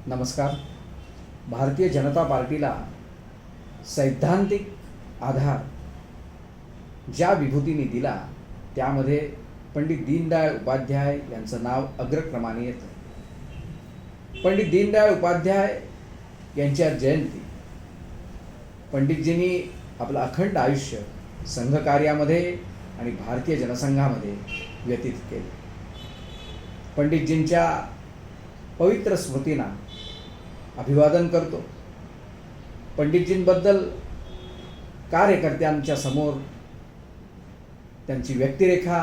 नमस्कार. भारतीय जनता पार्टीला सैद्धांतिक आधार ज्या विभूतीने दिला त्यामध्ये पंडित दीनदयाळ उपाध्याय यांचं नाव अग्रक्रमाने येतं. पंडित दीनदयाळ उपाध्याय यांची आज जयंती. पंडितजींनी आपलं अखंड आयुष्य संघकार्यामध्ये आणि भारतीय जनसंघामध्ये व्यतीत केले. पंडितजींच्या पवित्र स्मृतींना अभिवादन करतो. पंडितजींबद्दल कार्यकर्त्यांच्या समोर त्यांची व्यक्तिरेखा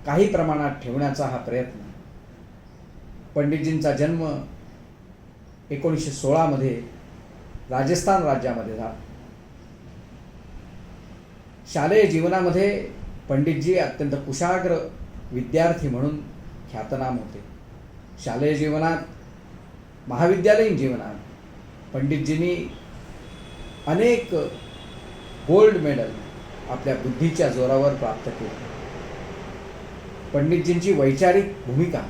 काही प्रमाणात ठेवण्याचा हा प्रयत्न. पंडितजींचा जन्म 1916 मध्ये राजस्थान राज्यामध्ये झाला. शालेय जीवनामध्ये पंडितजी अत्यंत कुशाग्र विद्यार्थी म्हणून ख्यातनाम होते. शालेय जीवनात, महाविद्यालयीन जीवनात पंडितजींनी अनेक गोल्ड मेडल आपल्या बुद्धीच्या जोरावर प्राप्त केले. पंडितजींची वैचारिक भूमिका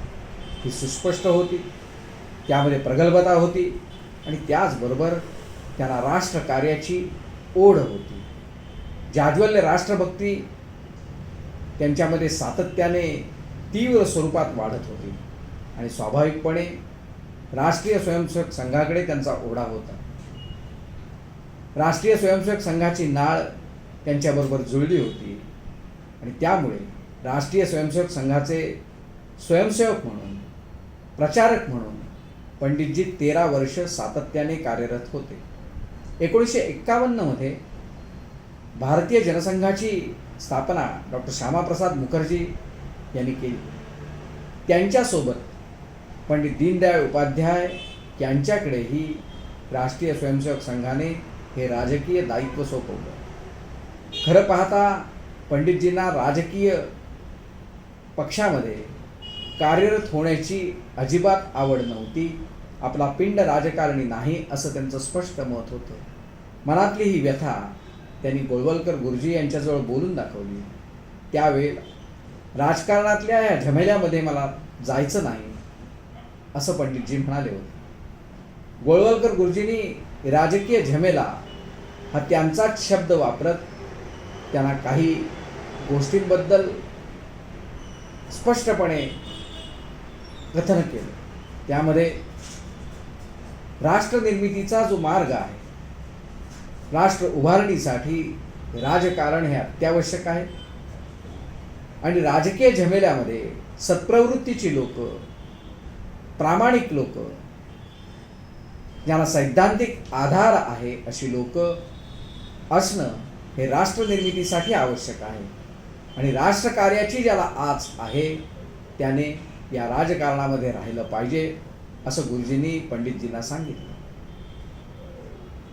ही सुस्पष्ट होती, त्यामध्ये प्रगल्भता होती आणि त्याचबरोबर त्यांना राष्ट्रकार्याची ओढ होती. जाज्वल्य राष्ट्रभक्ती त्यांच्यामध्ये सातत्याने तीव्र स्वरूपात वाढत होती आणि स्वाभाविकपणे राष्ट्रीय स्वयंसेवक संघाकडे त्यांचा ओढा होता. राष्ट्रीय स्वयंसेवक संघाची नाळ त्यांच्याबरोबर जुळली होती आणि त्यामुळे राष्ट्रीय स्वयंसेवक संघाचे स्वयंसेवक म्हणून, प्रचारक म्हणून पंडितजी 13 वर्ष सातत्याने कार्यरत होते. 1951 मध्ये भारतीय जनसंघाची स्थापना डॉक्टर श्यामाप्रसाद मुखर्जी यांनी केली. त्यांच्यासोबत पंडित दीनदयाळ उपाध्याय यांच्याकडेही राष्ट्रीय स्वयंसेवक संघाने हे राजकीय दायित्व सोपवलं. खरं पाहता पंडितजींना राजकीय पक्षामध्ये कार्यरत होण्याची अजिबात आवड नव्हती. आपला पिंड राजकारणी नाही असं त्यांचं स्पष्ट मत होतं. मनातली ही व्यथा त्यांनी गोळवलकर गुरुजी यांच्याजवळ बोलून दाखवली. त्यावेळेला राजकारणातल्या या झमेल्यामध्ये मला जायचं नाही असं पंडितजी म्हणाले होते. गोळवलकर गुरुजींनी राजकीय झमेला हा त्यांचाच शब्द वापरत त्यांना काही गोष्टींबद्दल स्पष्टपणे कथन केलं. त्यामध्ये राष्ट्रनिर्मितीचा जो मार्ग आहे, राष्ट्र उभारणीसाठी राजकारण हे अत्यावश्यक आहे आणि राजकीय झमेल्यामध्ये सत्प्रवृत्तीची लोक, प्रामाणिक लोक, ज्यांना सैद्धांतिक आधार आहे अशी लोक असणं हे राष्ट्रनिर्मितीसाठी आवश्यक आहे आणि राष्ट्रकार्याची ज्याला आच आहे त्याने या राजकारणामध्ये राहिलं पाहिजे असं गुरुजींनी पंडितजींना सांगितलं.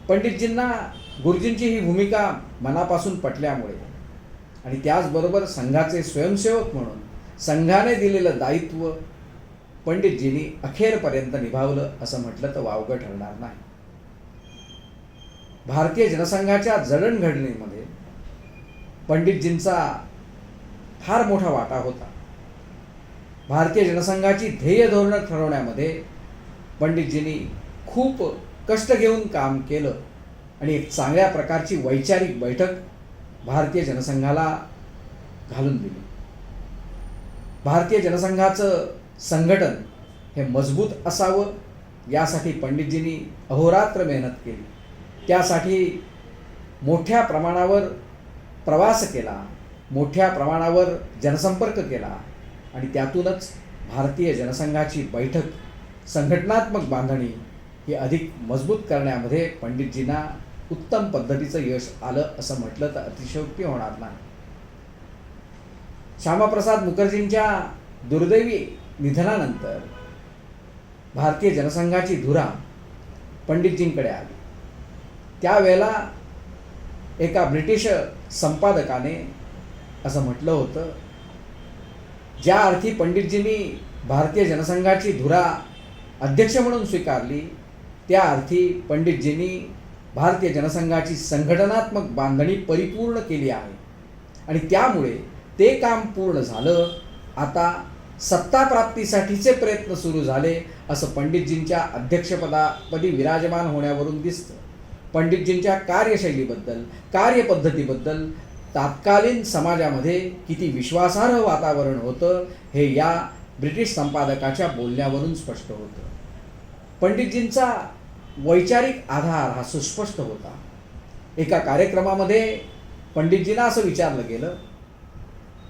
पंडितजींना गुरुजींची ही भूमिका मनापासून पटल्यामुळे आणि त्याचबरोबर संघाचे स्वयंसेवक म्हणून संघाने दिलेलं दायित्व पंडितजींनी अखेरपर्यंत निभावलं असं म्हटलं तर वावगं ठरणार नाही. भारतीय जनसंघाच्या जडणघडणीमध्ये पंडितजींचा फार मोठा वाटा होता. भारतीय जनसंघाची ध्येय धोरणं ठरवण्यामध्ये पंडितजींनी खूप कष्ट घेऊन काम केलं आणि एक चांगल्या प्रकारची वैचारिक बैठक भारतीय जनसंघाला घालून दिली. भारतीय जनसंघाचं संघटन हे मजबूत असावं यासाठी पंडितजींनी अहोरात्र मेहनत केली. त्यासाठी मोठ्या प्रमाणावर प्रवास केला, मोठ्या प्रमाणावर जनसंपर्क केला आणि त्यातूनच भारतीय जनसंघाची बैठक, संघटनात्मक बांधणी ही अधिक मजबूत करण्यामध्ये पंडितजींना उत्तम पद्धतीचं यश आलं असं म्हटलं तर अतिशयोक्ती होणार नाही. श्यामाप्रसाद मुखर्जींच्या दुर्दैवी निधनानंतर भारतीय जनसंघाची धुरा पंडितजींकडे आली. त्यावेळेला एका ब्रिटिश संपादकाने असं म्हटलं होतं, ज्या अर्थी पंडितजींनी भारतीय जनसंघाची धुरा अध्यक्ष म्हणून स्वीकारली त्या अर्थी पंडितजींनी भारतीय जनसंघाची संघटनात्मक बांधणी परिपूर्ण केली आहे आणि त्यामुळे ते काम पूर्ण झालं. आता सत्ता प्राप्तीसाठीचे प्रयत्न सुरू झाले असं पंडितजींच्या अध्यक्षपदी विराजमान होण्यावरून दिसतं. पंडितजींच्या कार्यशैलीबद्दल, कार्यपद्धतीबद्दल तत्कालीन समाजामध्ये किती विश्वासार्ह वातावरण होतं हे या ब्रिटिश संपादकाच्या बोलण्यावरून स्पष्ट होतं. पंडितजींचा वैचारिक आधार हा सुस्पष्ट होता. एका कार्यक्रमामध्ये पंडितजींना असं विचारलं गेलं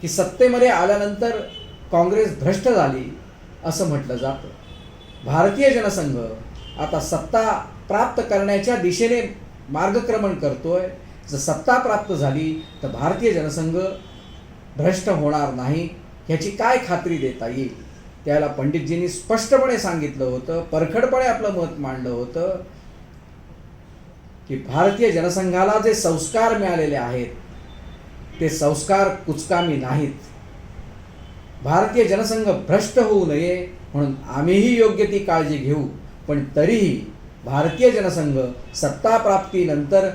की सत्तेमध्ये आल्यानंतर काँग्रेस भ्रष्ट झाली असं म्हटलं जातं. भारतीय जनसंघ आता सत्ता प्राप्त करण्याच्या दिशेने मार्गक्रमण करतोय. जर सत्ता प्राप्त झाली तर भारतीय जनसंघ भ्रष्ट होणार नाही ह्याची काय खात्री देता येईल. त्याला पंडितजींनी स्पष्टपणे सांगितलं होतं, परखडपणे आपलं मत मांडलं होतं की भारतीय जनसंघाला जे संस्कार मिळालेले आहेत ते संस्कार कुचकामी नाहीत. भारतीय जनसंघ भ्रष्ट होऊ नये म्हणून आम्हीही योग्य ती काळजी घेऊ, पण तरीही भारतीय जनसंघ सत्ता प्राप्तीनंतर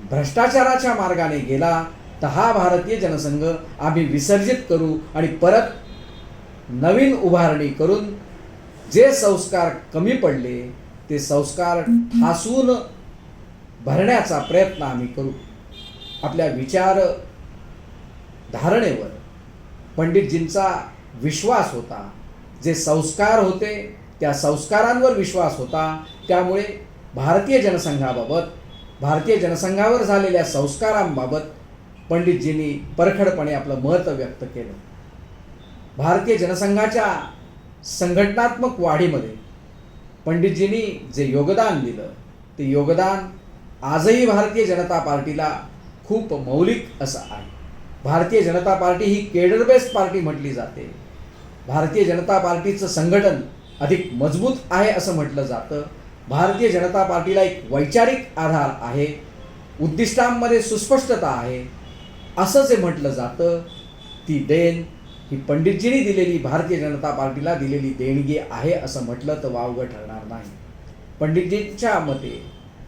भ्रष्टाचाराच्या मार्गाने गेला तर हा भारतीय जनसंघ आम्ही विसर्जित करू आणि परत नवीन उभारणी करून जे संस्कार कमी पडले ते संस्कार ठासून भरण्याचा प्रयत्न आम्ही करू. आपल्या विचार धारणेवर पंडितजींचा विश्वास होता. जे संस्कार होते त्या संस्कारांवर विश्वास होता. त्यामुळे भारतीय जनसंघाबाबत, भारतीय जनसंघावर झालेल्या संस्कारांबाबत पंडितजींनी परखडपणे आपलं मत व्यक्त केलं. भारतीय जनसंघाच्या संघटनात्मक वाढीमध्ये पंडितजींनी जे योगदान दिलं ते योगदान आजही भारतीय जनता पार्टीला खूप मौलिक असं आहे. भारतीय जनता पार्टी ही केडर बेस्ड पार्टी म्हटली जाते. भारतीय जनता पार्टीचं संघटन अधिक मजबूत आहे असं म्हटलं जातं. भारतीय जनता पार्टीला एक वैचारिक आधार आहे, उद्दिष्टांमध्ये सुस्पष्टता आहे असं जे म्हटलं जातं. ती देण ही पंडितजींनी दिलेली, भारतीय जनता पार्टीला दिलेली देणगी आहे असं म्हटलं तर वावगं ठरणार नाही. पंडितजींच्या मते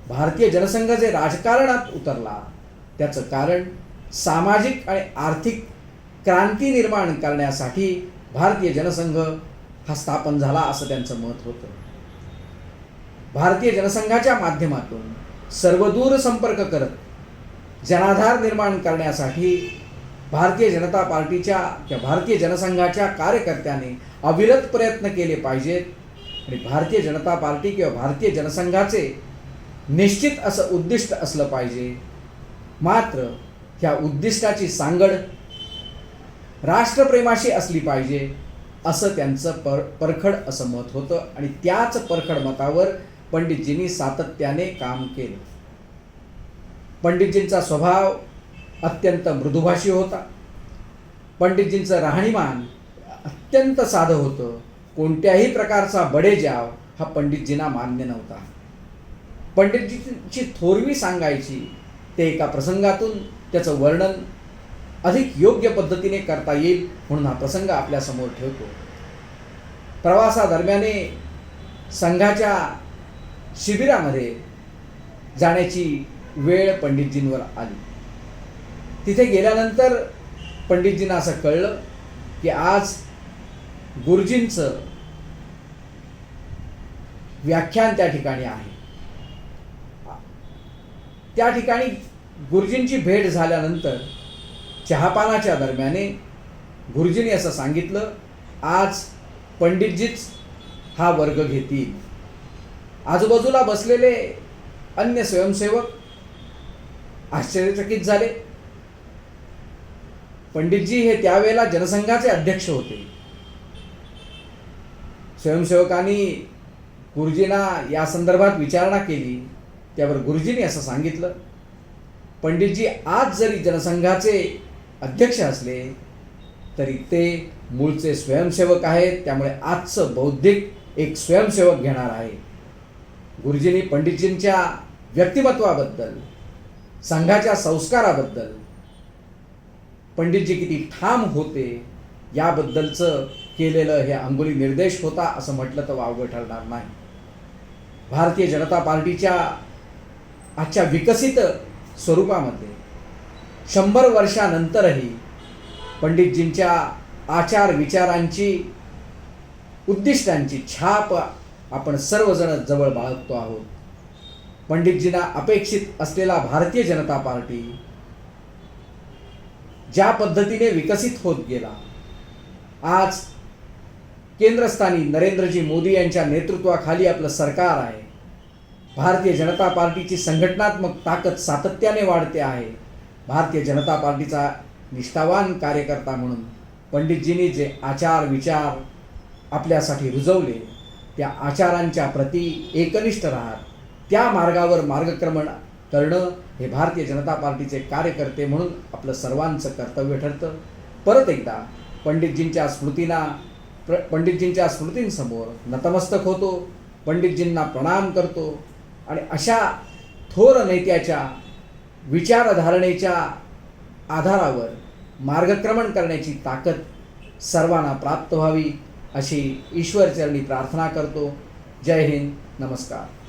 भारतीय जनसंघ जे राजकारणात उतरला त्याचं कारण सामाजिक आणि आर्थिक क्रांती निर्माण करण्यासाठी भारतीय जनसंघ हा स्थापन झाला असं त्यांचं मत होतं. भारतीय जनसंघाच्या माध्यमातून सर्वदूर संपर्क करत जनाधार निर्माण करण्यासाठी भारतीय जनता पार्टीच्या किंवा भारतीय जनसंघाच्या कार्यकर्त्यांनी अविरत प्रयत्न केले पाहिजेत. आणि भारतीय जनता पार्टी किंवा भारतीय जनसंघाचे निश्चित असं उद्दिष्ट असलं पाहिजे. मात्र ह्या उद्दिष्टाची सांगड राष्ट्रप्रेमाशी असली पाहिजे असं त्यांचं परखड असं मत होतं. आणि त्याच परखड मतावर पंडितजींनी सातत्याने काम केलं. पंडितजींचा स्वभाव अत्यंत मृदुभाषी होता. पंडितजींचं राहणीमान अत्यंत साधं होतं. कोणत्याही प्रकारचा बडेजाव हा पंडितजींना मान्य नव्हता. पंडितजींची थोरवी सांगायची ते एका प्रसंगातून त्याचं वर्णन अधिक योग्य पद्धतीने करता येईल म्हणून हा प्रसंग आपल्यासमोर ठेवतो. प्रवासादरम्याने संघाच्या शिबिरामध्ये जाण्याची वेळ पंडितजींवर आली. तिथे गेल्यानंतर पंडितजींना असं कळलं की आज गुरुजींचं व्याख्यान त्या ठिकाणी आहे. त्या ठिकाणी गुरुजींची भेट झाल्यानंतर चहापानाच्या दरम्याने गुरुजींनी असं सांगितलं, आज पंडितजीच हा वर्ग घेतील. आजूबाजूला बसलेले अन्य स्वयंसेवक आश्चर्यचकित झाले. पंडितजी हे त्यावेळेला जनसंघाचे अध्यक्ष होते. स्वयंसेवकांनी गुरुजींना या संदर्भात विचारणा केली. त्यावर गुरुजींनी असं सांगितलं, पंडितजी आज जरी जनसंघाचे अध्यक्ष असले तरी ते मूळचे स्वयंसेवक आहेत. त्यामुळे आजचं बौद्धिक एक स्वयंसेवक घेणार आहे. गुरुजींनी पंडितजींच्या व्यक्तिमत्वाबद्दल, संघाच्या संस्काराबद्दल, पंडितजी किती ठाम होते याबद्दलचं केलेलं हे अंगुली निर्देश होता असं म्हटलं तर वावगं ठरणार नाही. भारतीय जनता पार्टीच्या आजच्या विकसित स्वरूपामध्ये 100 वर्षानंतरही पंडितजींच्या आचार विचारांची उद्दिष्टांची छाप आपण सर्वजण जवळ बाळगतो आहोत. पंडितजींना अपेक्षित असलेला भारतीय जनता पार्टी ज्या पद्धतीने विकसित होत गेला, आज केंद्रस्थानी नरेंद्रजी मोदी यांच्या नेतृत्वाखाली आपलं सरकार आहे. भारतीय जनता पार्टीची संघटनात्मक ताकद सातत्याने वाढते आहे. भारतीय जनता पार्टीचा निष्ठावान कार्यकर्ता म्हणून पंडितजींनी जे आचार विचार आपल्यासाठी रुजवले, त्या आचारांच्या प्रती एकनिष्ठ राहत त्या मार्गावर मार्गक्रमण करणं हे भारतीय जनता पार्टीचे कार्यकर्ते म्हणून आपलं सर्वांचं कर्तव्य ठरतं. परत एकदा पंडितजींच्या स्मृतींसमोर नतमस्तक होतो, पंडितजींना प्रणाम करतो आणि अशा थोर नेत्याच्या विचारधारणेच्या आधारावर मार्गक्रमण करण्याची ताकद सर्वांना प्राप्त व्हावी अशी ईश्वरचरणी प्रार्थना करतो. जय हिंद, नमस्कार.